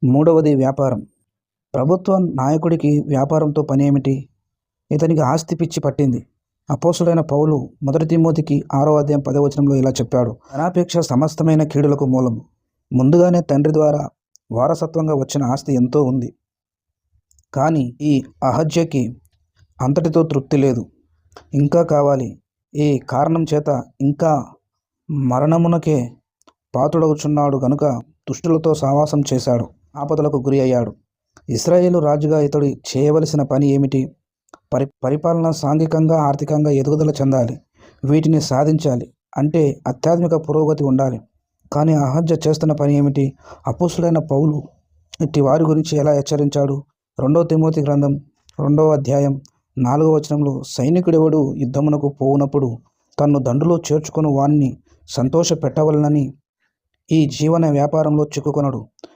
మూడవది వ్యాపారం. ప్రభుత్వ నాయకుడికి వ్యాపారంతో పనేమిటి? ఇతనికి ఆస్తి పిచ్చి పట్టింది. అపోస్తలుడైన పౌలు 1 తిమోతికి 6వ అధ్యాయం 10వ వచనంలో ఇలా చెప్పాడు: ధనాపేక్ష సమస్తమైన కీడులకు మూలం. ముందుగానే తండ్రి ద్వారా వారసత్వంగా వచ్చిన ఆస్తి ఎంతో ఉంది. కానీ ఈ అహజ్యకి అంతటితో తృప్తి లేదు, ఇంకా కావాలి. ఈ కారణం చేత ఇంకా మరణమునకే పాత్రుడవుచున్నాడు గనుక దుష్టులతో సావాసం చేశాడు, ఆపదలకు గురి అయ్యాడు. ఇశ్రాయేలు రాజుగా ఇతడు చేయవలసిన పని ఏమిటి? పరిపాలన సాంఘికంగా, ఆర్థికంగా ఎదుగుదల చెందాలి. వీటిని సాధించాలి అంటే ఆధ్యాత్మిక పురోగతి ఉండాలి. కానీ అహజ్య చేస్తున్న పని ఏమిటి? అపోస్తలుడైన పౌలు ఇట్టి వారి గురించి ఎలా హెచ్చరించాడు? 2 తిమోతి గ్రంథం 2వ అధ్యాయం 4వ వచనంలో, సైనికుడెవడు యుద్ధమునకు పోవునప్పుడు తన్ను దండులో చేర్చుకుని వాణ్ణి సంతోష పెట్టవలనని ఈ జీవన వ్యాపారంలో చిక్కుకొనడు.